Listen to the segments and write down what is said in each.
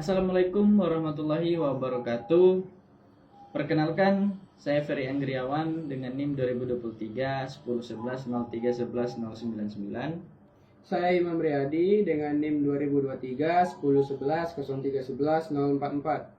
Assalamualaikum warahmatullahi wabarakatuh. Perkenalkan, saya Ferry Anggriawan dengan NIM 2023 1011 03 11 099. Saya Imam Riyadi dengan NIM 2023 10 11 03 11 044.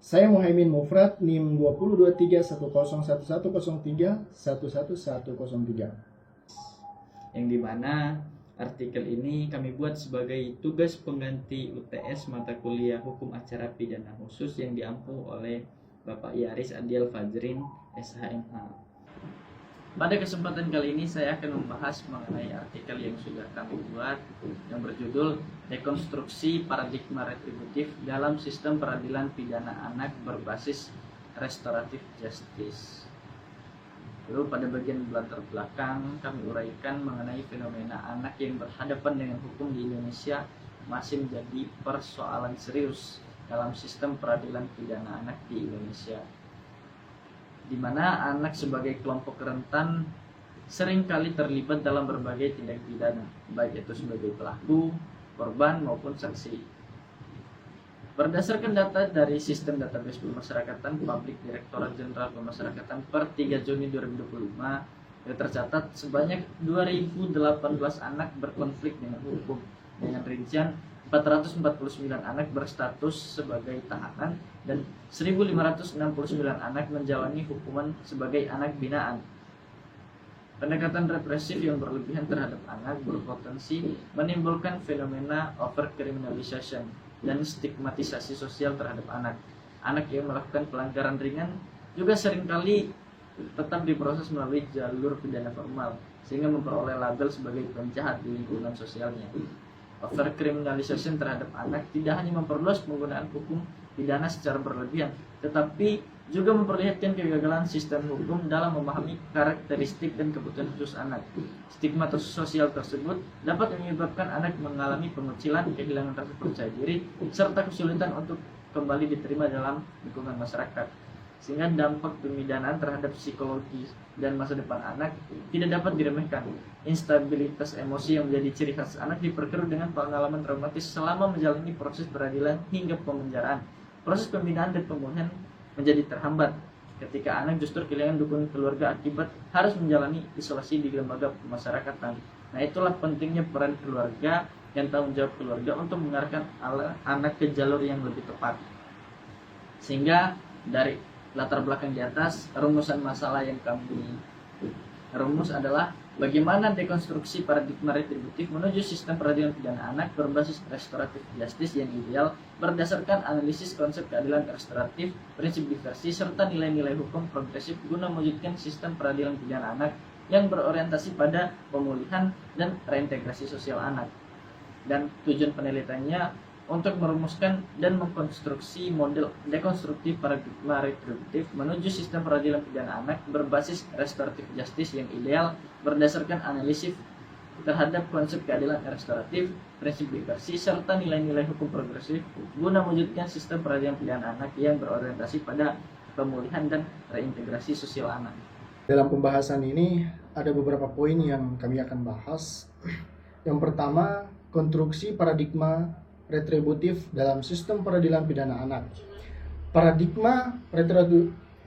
Saya Muhaimin Mufrad, NIM 2023 101103 11103. Yang dimana artikel ini kami buat sebagai tugas pengganti UTS mata kuliah Hukum Acara Pidana Khusus yang diampu oleh Bapak Yaris Adiel Fajrin, SHMH. Pada kesempatan kali ini saya akan membahas mengenai artikel yang sudah kami buat yang berjudul Dekonstruksi Paradigma Retributif dalam Sistem Peradilan Pidana Anak Berbasis Restoratif Justice. Lalu pada bagian latar belakang kami uraikan mengenai fenomena anak yang berhadapan dengan hukum di Indonesia masih menjadi persoalan serius dalam sistem peradilan pidana anak di Indonesia, di mana anak sebagai kelompok rentan seringkali terlibat dalam berbagai tindak pidana, baik itu sebagai pelaku, korban maupun saksi. Berdasarkan data dari Sistem Database Pemasyarakatan Publik Direktorat Jenderal Pemasyarakatan per 3 Juni 2025, tercatat sebanyak 2018 anak berkonflik dengan hukum, dengan rincian 449 anak berstatus sebagai tahanan dan 1569 anak menjalani hukuman sebagai anak binaan. Pendekatan represif yang berlebihan terhadap anak berpotensi menimbulkan fenomena overcriminalization dan stigmatisasi sosial terhadap anak. Anak yang melakukan pelanggaran ringan juga seringkali tetap diproses melalui jalur pidana formal, sehingga memperoleh label sebagai penjahat di lingkungan sosialnya. Overcriminalization terhadap anak tidak hanya memperluas penggunaan hukum pidana secara berlebihan, tetapi juga memperlihatkan kegagalan sistem hukum dalam memahami karakteristik dan kebutuhan khusus anak. Stigma sosial tersebut dapat menyebabkan anak mengalami pengucilan, kehilangan rasa percaya diri, serta kesulitan untuk kembali diterima dalam lingkungan masyarakat. Sehingga dampak pemidanaan terhadap psikologi dan masa depan anak tidak dapat diremehkan. Instabilitas emosi yang menjadi ciri khas anak diperkeruh dengan pengalaman traumatis selama menjalani proses peradilan hingga pemenjaraan. Proses pembinaan dan pemulihan menjadi terhambat ketika anak justru kehilangan dukungan keluarga akibat harus menjalani isolasi di lembaga pemasyarakatan. Nah, itulah pentingnya peran keluarga dan tanggung jawab keluarga untuk mengarahkan anak ke jalur yang lebih tepat. Sehingga dari latar belakang di atas, rumusan masalah yang kami rumus adalah bagaimana dekonstruksi paradigma retributif menuju sistem peradilan pidana anak berbasis restoratif justice yang ideal berdasarkan analisis konsep keadilan restoratif, prinsip diversi, serta nilai-nilai hukum progresif guna mewujudkan sistem peradilan pidana anak yang berorientasi pada pemulihan dan reintegrasi sosial anak. Dan tujuan penelitiannya untuk merumuskan dan mengkonstruksi model dekonstruktif paradigma retributif menuju sistem peradilan pidana anak berbasis restoratif justice yang ideal berdasarkan analisis terhadap konsep keadilan restoratif, prinsip diversi, serta nilai-nilai hukum progresif guna mewujudkan sistem peradilan pidana anak yang berorientasi pada pemulihan dan reintegrasi sosial anak. Dalam pembahasan ini ada beberapa poin yang kami akan bahas. Yang pertama, konstruksi paradigma retributif dalam sistem peradilan pidana anak. Paradigma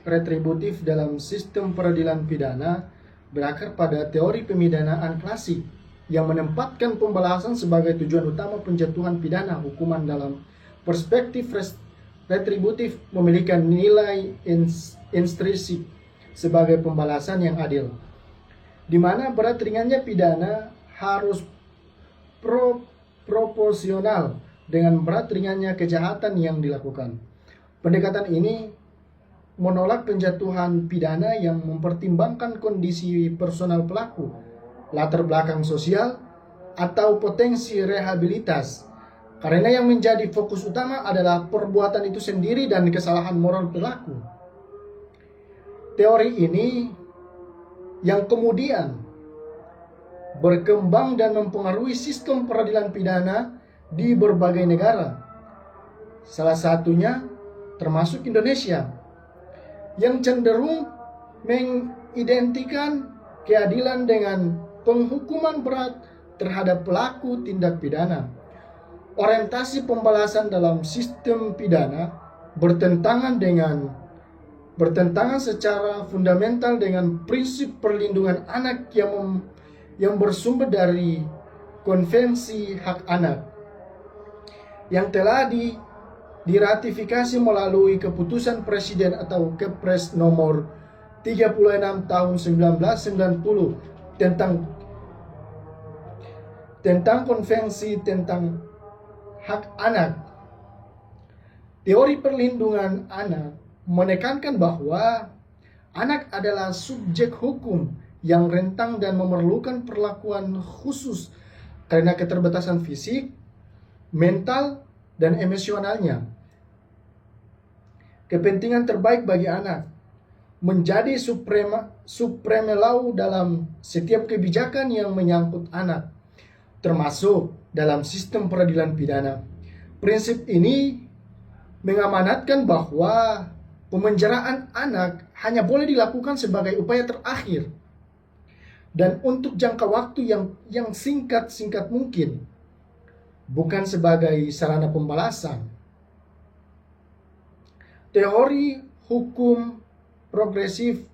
retributif dalam sistem peradilan pidana berakar pada teori pemidanaan klasik yang menempatkan pembalasan sebagai tujuan utama penjatuhan pidana hukuman dalam perspektif retributif memiliki nilai intrinsik sebagai pembalasan yang adil, di mana berat ringannya pidana harus proporsional dengan berat ringannya kejahatan yang dilakukan. Pendekatan ini menolak penjatuhan pidana yang mempertimbangkan kondisi personal pelaku, latar belakang sosial, atau potensi rehabilitas, karena yang menjadi fokus utama adalah perbuatan itu sendiri dan kesalahan moral pelaku. Teori ini yang kemudian berkembang dan mempengaruhi sistem peradilan pidana di berbagai negara, salah satunya termasuk Indonesia, yang cenderung mengidentikan keadilan dengan penghukuman berat terhadap pelaku tindak pidana. orientasi pembalasan dalam sistem pidana bertentangan secara fundamental dengan prinsip perlindungan anak yang bersumber dari Konvensi Hak Anak yang telah diratifikasi melalui keputusan Presiden atau Kepres nomor 36 tahun 1990 tentang Konvensi tentang Hak Anak. Teori perlindungan anak menekankan bahwa anak adalah subjek hukum yang rentan dan memerlukan perlakuan khusus karena keterbatasan fisik, mental, dan emosionalnya. Kepentingan terbaik bagi anak menjadi supremalau dalam setiap kebijakan yang menyangkut anak, termasuk dalam sistem peradilan pidana. Prinsip ini mengamanatkan bahwa pemenjaraan anak hanya boleh dilakukan sebagai upaya terakhir dan untuk jangka waktu yang singkat mungkin, bukan sebagai sarana pembalasan. Teori hukum progresif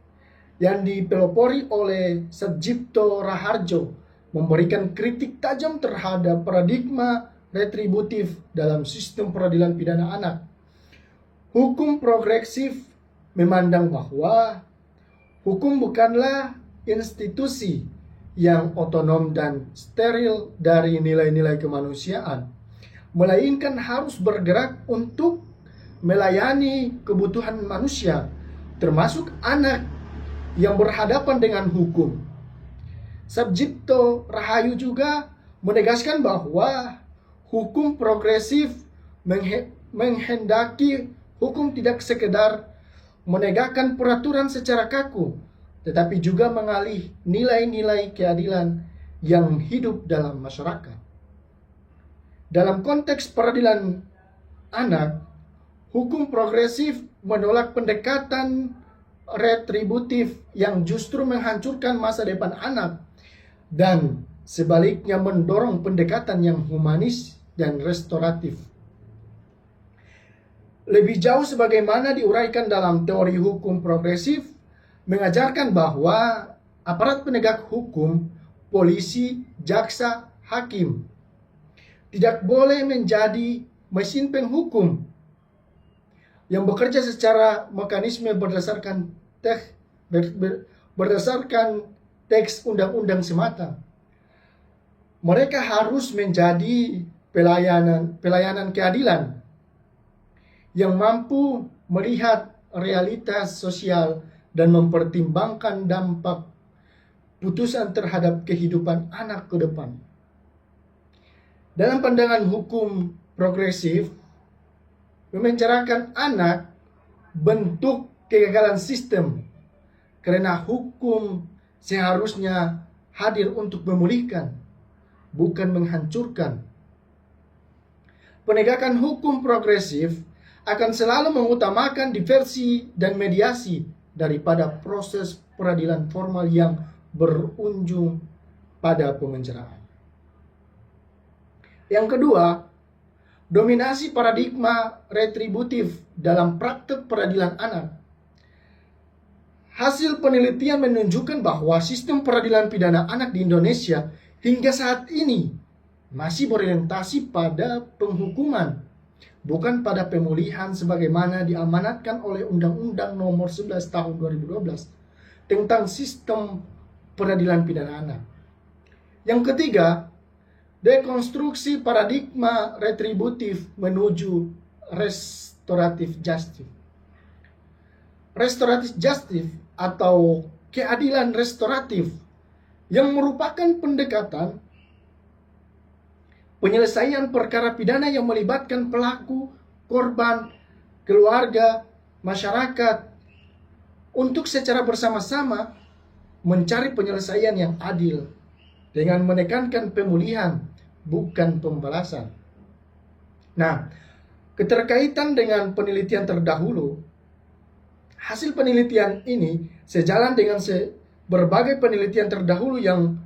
yang dipelopori oleh Satjipto Raharjo memberikan kritik tajam terhadap paradigma retributif dalam sistem peradilan pidana anak. Hukum progresif memandang bahwa hukum bukanlah institusi yang otonom dan steril dari nilai-nilai kemanusiaan, melainkan harus bergerak untuk melayani kebutuhan manusia, termasuk anak yang berhadapan dengan hukum. Satjipto Rahayu juga menegaskan bahwa hukum progresif menghendaki hukum tidak sekedar menegakkan peraturan secara kaku, tetapi juga mengalih nilai-nilai keadilan yang hidup dalam masyarakat. Dalam konteks peradilan anak, hukum progresif menolak pendekatan retributif yang justru menghancurkan masa depan anak dan sebaliknya mendorong pendekatan yang humanis dan restoratif. Lebih jauh sebagaimana diuraikan dalam teori hukum progresif, mengajarkan bahwa aparat penegak hukum, polisi, jaksa, hakim tidak boleh menjadi mesin penghukum yang bekerja secara mekanisme berdasarkan teks undang-undang semata. Mereka harus menjadi pelayanan keadilan yang mampu melihat realitas sosial dan mempertimbangkan dampak putusan terhadap kehidupan anak ke depan. Dalam pandangan hukum progresif, memenjarakan anak bentuk kegagalan sistem, karena hukum seharusnya hadir untuk memulihkan, bukan menghancurkan. Penegakan hukum progresif akan selalu mengutamakan diversi dan mediasi daripada proses peradilan formal yang berujung pada pemenjaraan. Yang kedua, dominasi paradigma retributif dalam praktek peradilan anak. Hasil penelitian menunjukkan bahwa sistem peradilan pidana anak di Indonesia hingga saat ini masih berorientasi pada penghukuman, bukan pada pemulihan sebagaimana diamanatkan oleh Undang-Undang Nomor 11 Tahun 2012 tentang sistem peradilan pidana anak. Yang ketiga, dekonstruksi paradigma retributif menuju restoratif justice. Restoratif justice atau keadilan restoratif yang merupakan pendekatan penyelesaian perkara pidana yang melibatkan pelaku, korban, keluarga, masyarakat untuk secara bersama-sama mencari penyelesaian yang adil dengan menekankan pemulihan, bukan pembalasan. Nah, keterkaitan dengan penelitian terdahulu, hasil penelitian ini sejalan dengan berbagai penelitian terdahulu yang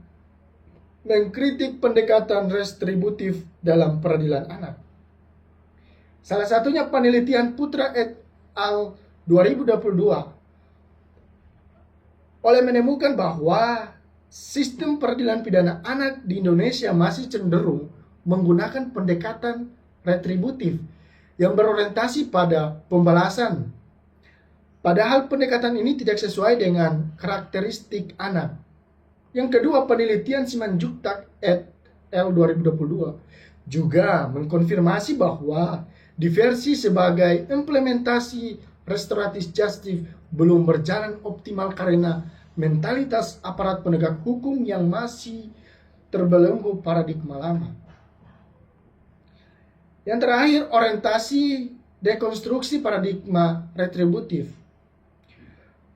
mengkritik pendekatan retributif dalam peradilan anak. Salah satunya penelitian Putra et al. 2022 oleh menemukan bahwa sistem peradilan pidana anak di Indonesia masih cenderung menggunakan pendekatan retributif yang berorientasi pada pembalasan. Padahal pendekatan ini tidak sesuai dengan karakteristik anak. Yang kedua, penelitian Simanjuntak et al. 2022 juga mengkonfirmasi bahwa diversi sebagai implementasi restoratif justice belum berjalan optimal karena mentalitas aparat penegak hukum yang masih terbelenggu paradigma lama. Yang terakhir, orientasi dekonstruksi paradigma retributif.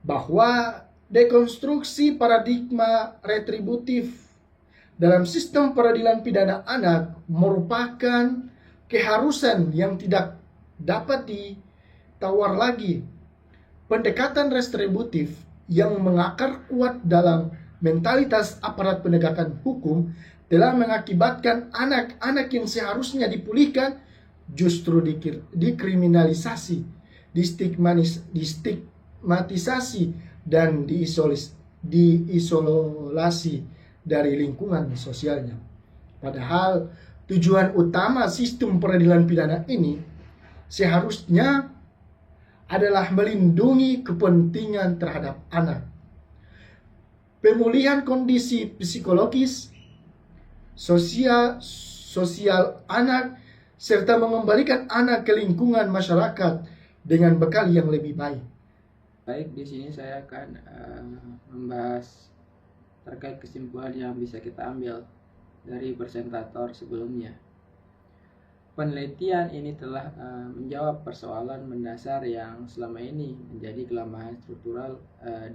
Bahwa dekonstruksi paradigma retributif dalam sistem peradilan pidana anak merupakan keharusan yang tidak dapat ditawar lagi. Pendekatan retributif yang mengakar kuat dalam mentalitas aparat penegakan hukum telah mengakibatkan anak-anak yang seharusnya dipulihkan justru dikriminalisasi, distigmatisasi, dan diisolasi dari lingkungan sosialnya. Padahal tujuan utama sistem peradilan pidana ini seharusnya adalah melindungi kepentingan terhadap anak, pemulihan kondisi psikologis, sosial anak, serta mengembalikan anak ke lingkungan masyarakat dengan bekal yang lebih baik. Baik, di sini saya akan membahas terkait kesimpulan yang bisa kita ambil dari presentator sebelumnya. Penelitian ini telah menjawab persoalan mendasar yang selama ini menjadi kelemahan struktural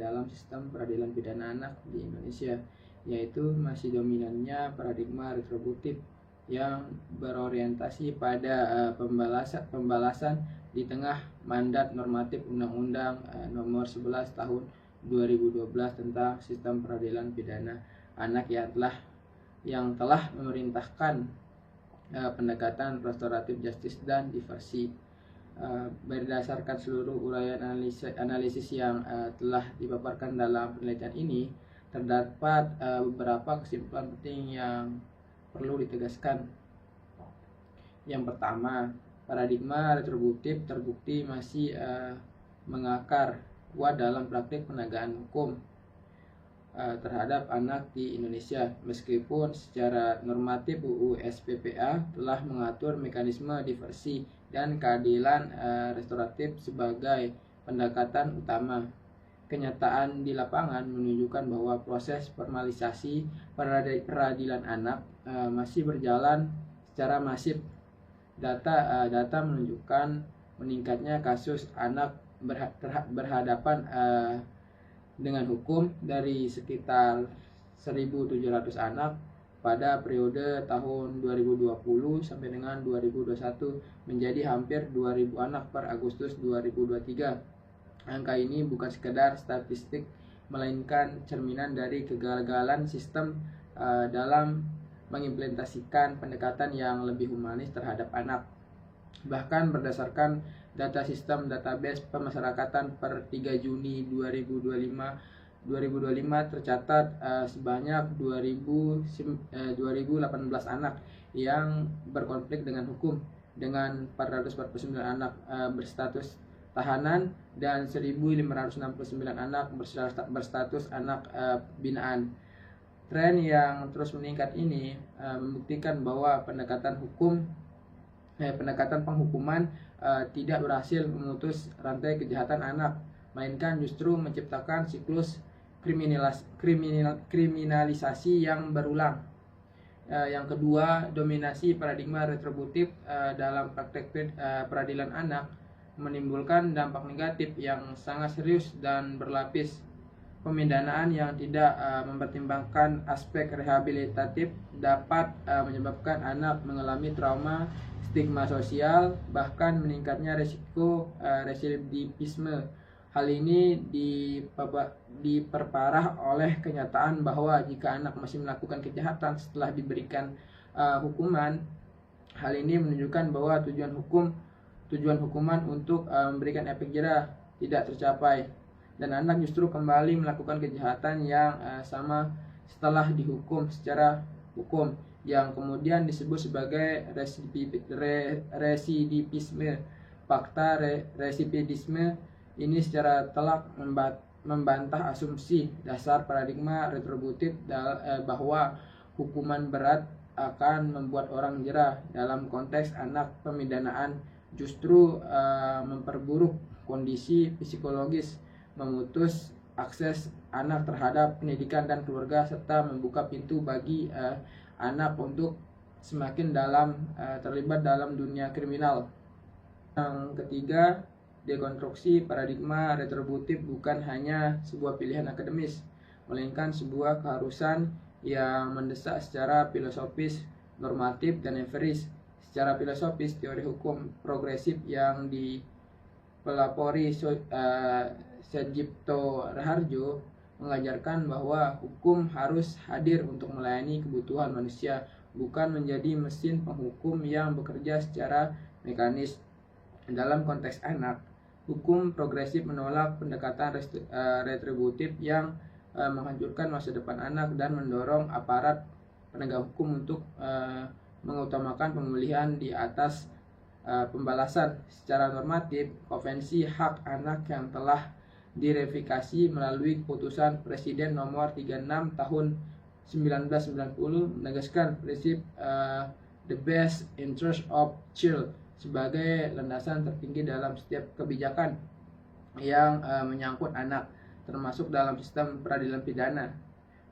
dalam sistem peradilan pidana anak di Indonesia, yaitu masih dominannya paradigma retributif yang berorientasi pada pembalasan di tengah mandat normatif Undang-Undang Nomor 11 Tahun 2012 tentang Sistem Peradilan Pidana Anak yang telah memerintahkan pendekatan restoratif justice dan diversi. Berdasarkan seluruh uraian analisis yang telah dipaparkan dalam penelitian ini, terdapat beberapa kesimpulan penting yang perlu ditegaskan. Yang pertama, paradigma retributif terbukti masih mengakar kuat dalam praktik penegakan hukum terhadap anak di Indonesia, meskipun secara normatif UU SPPA telah mengatur mekanisme diversi dan keadilan restoratif sebagai pendekatan utama. Kenyataan di lapangan menunjukkan bahwa proses formalisasi peradilan anak masih berjalan secara masif. Data menunjukkan meningkatnya kasus anak berhadapan dengan hukum dari sekitar 1.700 anak pada periode tahun 2020 sampai dengan 2021 menjadi hampir 2.000 anak per Agustus 2023. Angka ini bukan sekedar statistik, melainkan cerminan dari kegagalan sistem dalam mengimplementasikan pendekatan yang lebih humanis terhadap anak. Bahkan berdasarkan data sistem database pemasyarakatan per 3 Juni 2025 tercatat sebanyak 2.018 anak yang berkonflik dengan hukum, dengan 449 anak berstatus tahanan dan 1.569 anak berstatus anak binaan. Tren yang terus meningkat ini membuktikan bahwa pendekatan penghukuman tidak berhasil memutus rantai kejahatan anak, melainkan justru menciptakan siklus kriminalisasi yang berulang. Yang kedua, dominasi paradigma retributif dalam praktek peradilan anak menimbulkan dampak negatif yang sangat serius dan berlapis. Pemindanaan yang tidak mempertimbangkan aspek rehabilitatif dapat menyebabkan anak mengalami trauma, stigma sosial, bahkan meningkatnya resiko residivisme. Hal ini diperparah oleh kenyataan bahwa jika anak masih melakukan kejahatan setelah diberikan hukuman, hal ini menunjukkan bahwa tujuan hukuman untuk memberikan efek jera tidak tercapai, dan anak justru kembali melakukan kejahatan yang sama setelah dihukum secara hukum, yang kemudian disebut sebagai residivisme. Fakta residivisme ini secara telak membantah asumsi dasar paradigma retributif bahwa hukuman berat akan membuat orang jera. Dalam konteks anak, pemidanaan justru memperburuk kondisi psikologis, memutus akses anak terhadap pendidikan dan keluarga, serta membuka pintu bagi anak untuk semakin terlibat dalam dunia kriminal. Yang ketiga, dekonstruksi paradigma retributif bukan hanya sebuah pilihan akademis, melainkan sebuah keharusan yang mendesak secara filosofis, normatif, dan empiris. Secara filosofis, teori hukum progresif yang dipelopori Sejipto Raharjo mengajarkan bahwa hukum harus hadir untuk melayani kebutuhan manusia, bukan menjadi mesin penghukum yang bekerja secara mekanis. Dalam konteks anak, hukum progresif menolak pendekatan retributif yang menghancurkan masa depan anak dan mendorong aparat penegak hukum untuk mengutamakan pemulihan di atas pembalasan. Secara normatif, Konvensi Hak Anak yang telah direvisi melalui keputusan Presiden nomor 36 tahun 1990 menegaskan prinsip the best interest of child sebagai landasan tertinggi dalam setiap kebijakan yang menyangkut anak, termasuk dalam sistem peradilan pidana.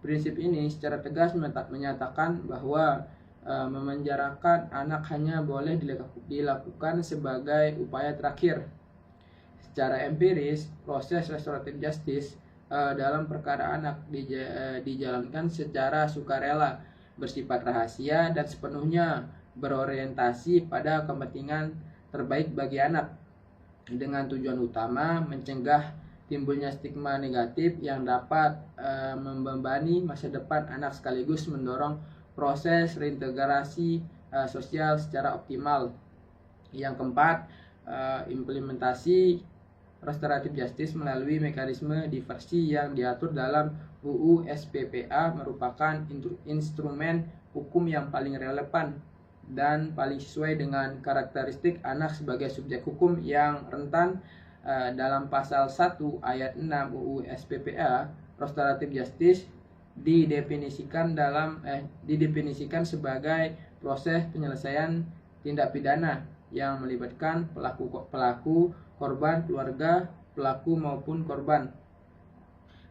Prinsip ini secara tegas menyatakan bahwa memenjarakan anak hanya boleh dilakukan sebagai upaya terakhir. Secara empiris, proses restoratif justice dalam perkara anak dijalankan secara sukarela, bersifat rahasia, dan sepenuhnya berorientasi pada kepentingan terbaik bagi anak, dengan tujuan utama mencegah timbulnya stigma negatif yang dapat membebani masa depan anak, sekaligus mendorong proses reintegrasi sosial secara optimal. Yang keempat, implementasi restoratif justice melalui mekanisme diversi yang diatur dalam UU SPPA merupakan instrumen hukum yang paling relevan dan paling sesuai dengan karakteristik anak sebagai subjek hukum yang rentan. Dalam pasal 1 ayat 6 UU SPPA, restoratif justice didefinisikan sebagai proses penyelesaian tindak pidana yang melibatkan pelaku, korban, keluarga pelaku maupun korban,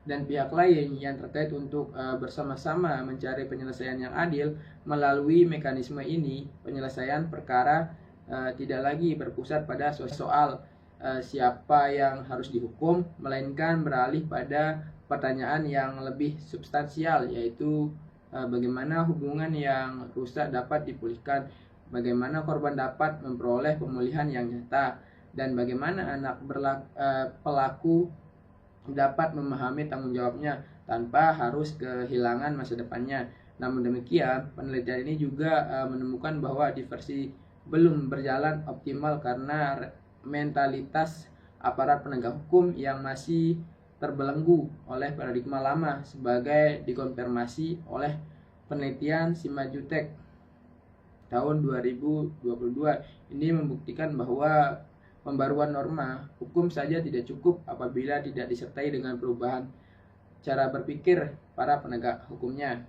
dan pihak lain yang terkait untuk bersama-sama mencari penyelesaian yang adil. Melalui mekanisme ini, penyelesaian perkara tidak lagi berpusat pada soal siapa yang harus dihukum, melainkan beralih pada pertanyaan yang lebih substansial, yaitu bagaimana hubungan yang rusak dapat dipulihkan, bagaimana korban dapat memperoleh pemulihan yang nyata, dan bagaimana anak pelaku dapat memahami tanggung jawabnya tanpa harus kehilangan masa depannya. Namun demikian, penelitian ini juga menemukan bahwa diversi belum berjalan optimal karena mentalitas aparat penegak hukum yang masih terbelenggu oleh paradigma lama, sebagai dikonfirmasi oleh penelitian Simajutek tahun 2022. Ini membuktikan bahwa pembaruan norma hukum saja tidak cukup apabila tidak disertai dengan perubahan cara berpikir para penegak hukumnya.